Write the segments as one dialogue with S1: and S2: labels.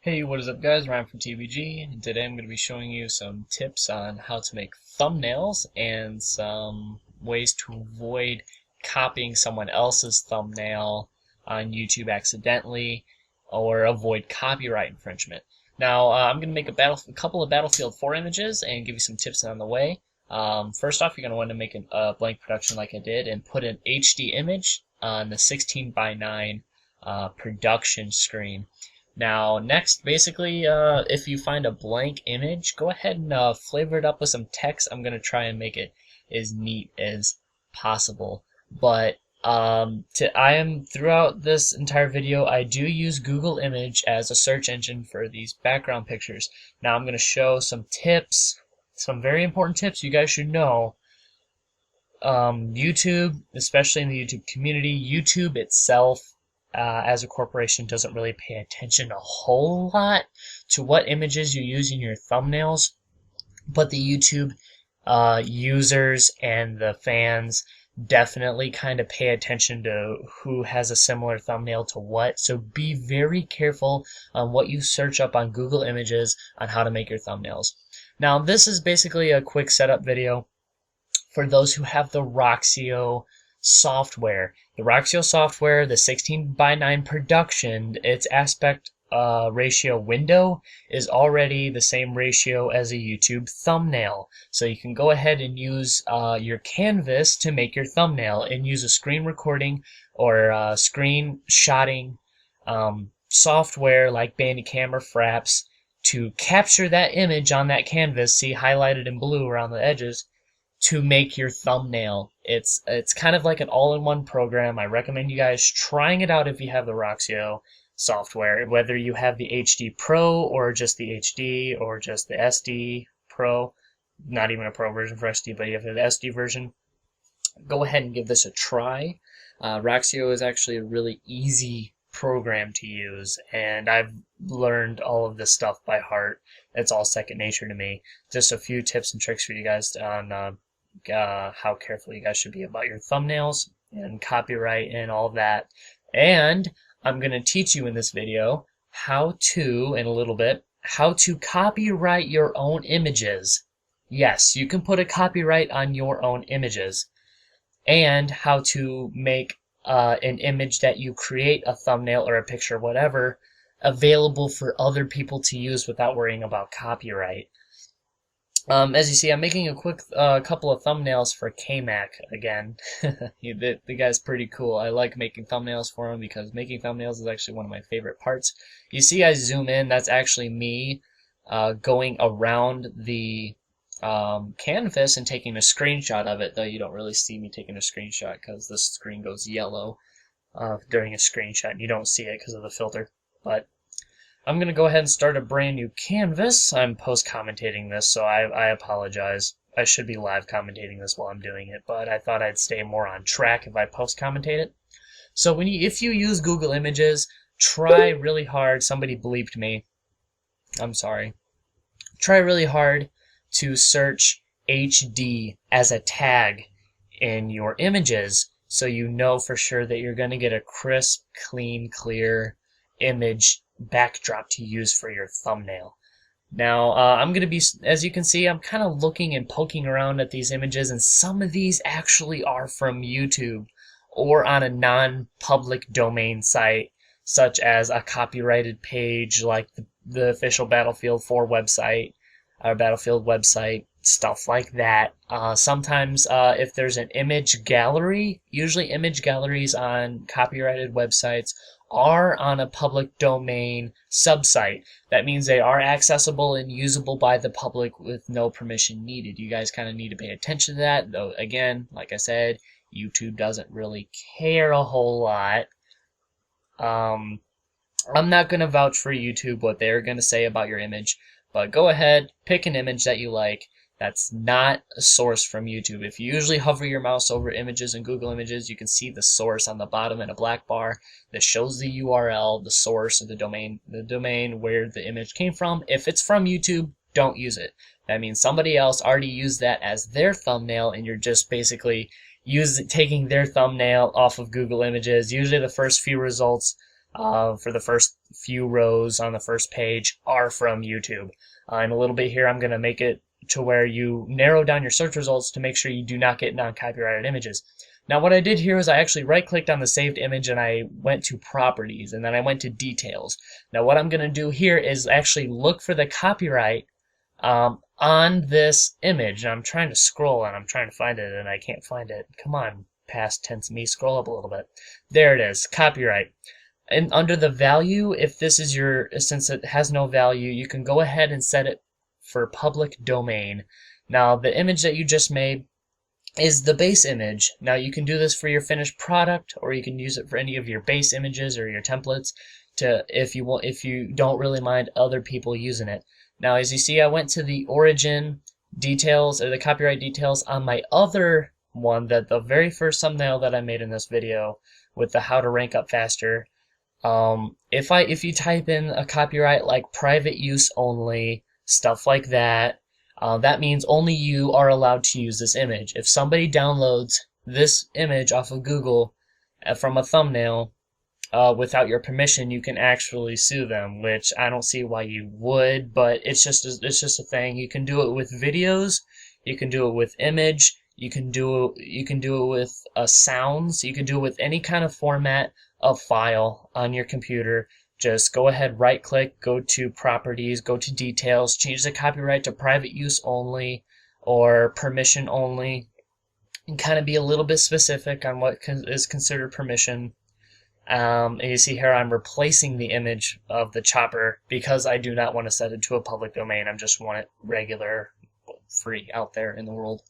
S1: Hey, what is up guys, Ryan from TBG, and today I'm going to be showing you some tips on how to make thumbnails and some ways to avoid copying someone else's thumbnail on YouTube accidentally or avoid copyright infringement. Now, I'm going to make a couple of Battlefield 4 images and give you some tips on the way. First off, you're going to want to make a blank production like I did and put an HD image on the 16:9 production screen. Now, next, basically, if you find a blank image, go ahead and flavor it up with some text. I'm going to try and make it as neat as possible. But throughout this entire video, I do use Google Image as a search engine for these background pictures. Now, I'm going to show some tips, some very important tips you guys should know. YouTube, especially in the YouTube community, YouTube itself, as a corporation, doesn't really pay attention a whole lot to what images you use in your thumbnails, but the YouTube users and the fans definitely kind of pay attention to who has a similar thumbnail to what. So be very careful on what you search up on Google Images on how to make your thumbnails. Now, this is basically a quick setup video for those who have the Roxio software. The Roxio software, the 16:9 production, its aspect ratio window is already the same ratio as a YouTube thumbnail. So you can go ahead and use your canvas to make your thumbnail and use a screen recording or screenshotting software like Bandicam or Fraps to capture that image on that canvas, see highlighted in blue around the edges, to make your thumbnail. It's kind of like an all-in-one program. I recommend you guys trying it out if you have the Roxio software, whether you have the HD Pro or just the HD or just the SD Pro, not even a Pro version for SD, but you have the SD version. Go ahead and give this a try. Roxio is actually a really easy program to use, and I've learned all of this stuff by heart. It's all second nature to me. Just a few tips and tricks for you guys on how careful you guys should be about your thumbnails and copyright and all of that. And I'm going to teach you in this video how to copyright your own images. Yes, you can put a copyright on your own images, and how to make an image that you create, a thumbnail or a picture, whatever, available for other people to use without worrying about copyright. As you see, I'm making a quick couple of thumbnails for KMac again. The guy's pretty cool. I like making thumbnails for him because making thumbnails is actually one of my favorite parts. You see I zoom in, that's actually me going around the canvas and taking a screenshot of it, though you don't really see me taking a screenshot because the screen goes yellow during a screenshot and you don't see it because of the filter. But I'm going to go ahead and start a brand new canvas. I'm post-commentating this, so I apologize. I should be live commentating this while I'm doing it, but I thought I'd stay more on track if I post-commentate it. So if you use Google Images, try really hard. Somebody bleeped me. I'm sorry. Try really hard to search HD as a tag in your images so you know for sure that you're going to get a crisp, clean, clear image backdrop to use for your thumbnail. Now, I'm going to be, as you can see, I'm kind of looking and poking around at these images, and some of these actually are from YouTube or on a non-public domain site, such as a copyrighted page like the official Battlefield 4 website, or Battlefield website, stuff like that. Sometimes if there's an image gallery, usually image galleries on copyrighted websites are on a public domain subsite. That means they are accessible and usable by the public with no permission needed. You guys kind of need to pay attention to that, though again, like I said, YouTube doesn't really care a whole lot. I'm not going to vouch for YouTube, what they're going to say about your image, but go ahead, pick an image that you like. That's not a source from YouTube. If you usually hover your mouse over images in Google Images, you can see the source on the bottom in a black bar that shows the URL, the source of the domain where the image came from. If it's from YouTube, don't use it. That means somebody else already used that as their thumbnail, and you're just basically taking their thumbnail off of Google Images. Usually the first few results for the first few rows on the first page are from YouTube. In a little bit here, I'm going to make it to where you narrow down your search results to make sure you do not get non-copyrighted images. Now what I did here is I actually right-clicked on the saved image and I went to properties and then I went to details. Now what I'm going to do here is actually look for the copyright on this image. And I'm trying to scroll and I'm trying to find it and I can't find it. Come on, past tense me, scroll up a little bit. There it is, copyright. And under the value, if this is since it has no value, you can go ahead and set it for public domain. Now the image that you just made is the base image. Now you can do this for your finished product, or you can use it for any of your base images or your templates if you don't really mind other people using it. Now as you see, I went to the origin details or the copyright details on my other one, that the very first thumbnail that I made in this video with the how to rank up faster. If you type in a copyright like private use only, stuff like that, that means only you are allowed to use this image. If somebody downloads this image off of Google from a thumbnail without your permission, you can actually sue them, which I don't see why you would, but it's just a thing. You can do it with videos, you can do it with image, you can do it with sounds, you can do it with any kind of format of file on your computer. Just go ahead, right click, go to properties, go to details, change the copyright to private use only or permission only, and kind of be a little bit specific on what is considered permission. And you see here I'm replacing the image of the chopper because I do not want to set it to a public domain. I just want it regular, free out there in the world.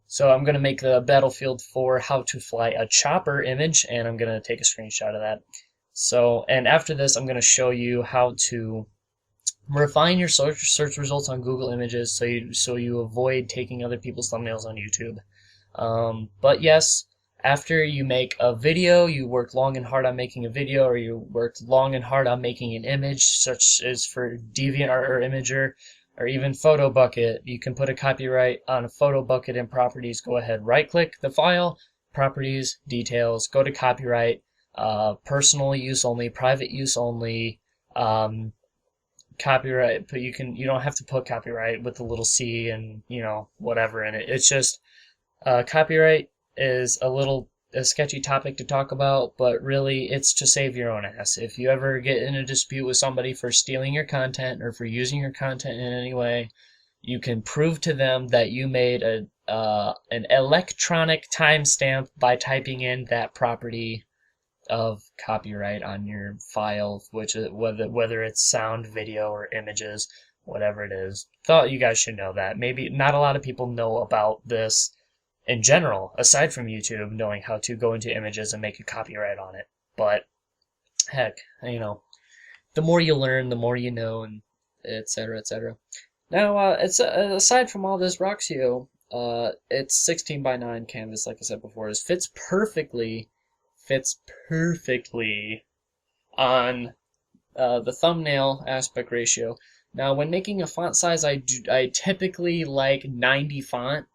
S1: So I'm going to make the Battlefield 4 how to fly a chopper image, and I'm going to take a screenshot of that. So, and after this, I'm going to show you how to refine your search results on Google Images so you avoid taking other people's thumbnails on YouTube. But yes, after you make a video, you work long and hard on making a video, or you worked long and hard on making an image, such as for DeviantArt or Imager, or even Photo Bucket. You can put a copyright on a Photo Bucket in properties. Go ahead, right-click the file, properties, details, go to copyright. Personal use only, private use only, copyright, but you don't have to put copyright with the little c and whatever in it. It's just copyright is a sketchy topic to talk about, but really it's to save your own ass. If you ever get in a dispute with somebody for stealing your content or for using your content in any way, you can prove to them that you made an electronic timestamp by typing in that property of copyright on your file, which is whether it's sound, video, or images, whatever it is. Thought you guys should know that. Maybe not a lot of people know about this in general, aside from YouTube knowing how to go into images and make a copyright on it. But heck, the more you learn, the more you know, and etc., etc. Now, it's aside from all this, Roxio, it's 16 by 9 canvas, like I said before, fits perfectly on the thumbnail aspect ratio. Now, when making a font size, I typically like 90 font,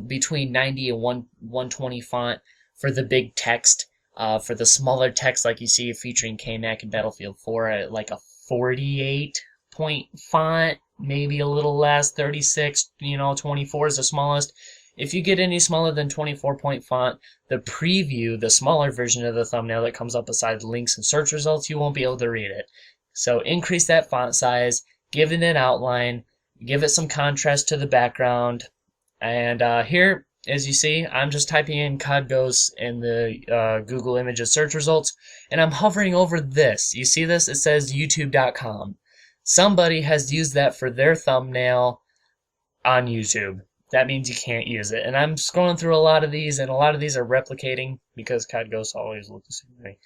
S1: between 90 and 120 font for the big text. For the smaller text, like you see featuring K-Mac and Battlefield 4, I like a 48 point font, maybe a little less, 36, 24 is the smallest. If you get any smaller than 24 point font, the preview, the smaller version of the thumbnail that comes up beside links and search results, you won't be able to read it. So increase that font size, give it an outline, give it some contrast to the background. And here, as you see, I'm just typing in COD Ghosts in the Google Images search results, and I'm hovering over this. You see this? It says youtube.com. Somebody has used that for their thumbnail on YouTube. That means you can't use it. And I'm scrolling through a lot of these, and a lot of these are replicating because COD Ghosts always look the same way.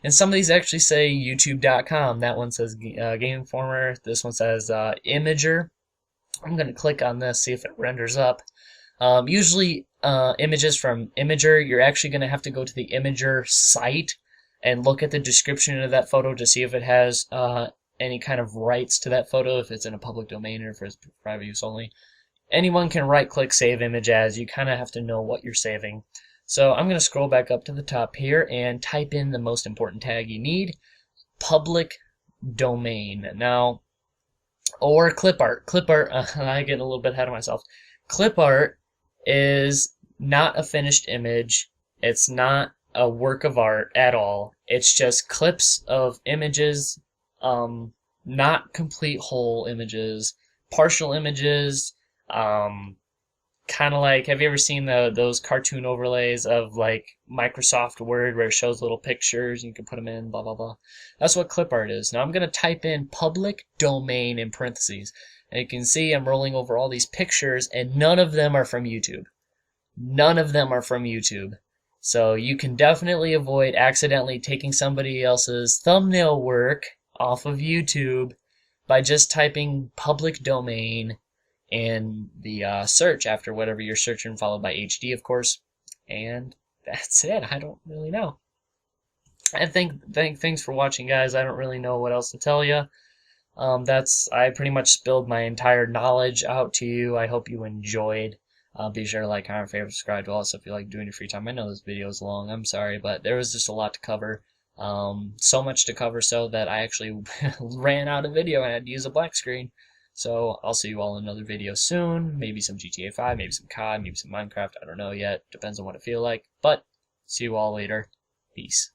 S1: And some of these actually say youtube.com. That one says Game Informer. This one says Imager. I'm going to click on this, see if it renders up. Usually images from Imager, you're actually going to have to go to the Imager site and look at the description of that photo to see if it has any kind of rights to that photo, if it's in a public domain or if it's private use only. Anyone can right-click Save Image As. You kind of have to know what you're saving. So I'm going to scroll back up to the top here and type in the most important tag you need, public domain. Now, or clip art. Clip art, I get a little bit ahead of myself. Clip art is not a finished image. It's not a work of art at all. It's just clips of images, not complete whole images, partial images, kind of like, have you ever seen those cartoon overlays of like Microsoft Word where it shows little pictures and you can put them in, blah, blah, blah. That's what clip art is. Now I'm going to type in public domain in parentheses. And you can see I'm rolling over all these pictures and none of them are from YouTube. None of them are from YouTube. So you can definitely avoid accidentally taking somebody else's thumbnail work off of YouTube by just typing public domain in the search after whatever you're searching, followed by HD, of course. And that's it. I don't really know. And thanks for watching, guys. I don't really know what else to tell you. I pretty much spilled my entire knowledge out to you. I hope you enjoyed. Be sure to like, comment, favorite, subscribe to all this stuff you like doing in your free time. I know this video is long. I'm sorry, but there was just a lot to cover. So much to cover so that I actually ran out of video and I had to use a black screen. So I'll see you all in another video soon. Maybe some GTA 5, maybe some COD, maybe some Minecraft. I don't know yet. Depends on what I feel like. But see you all later. Peace.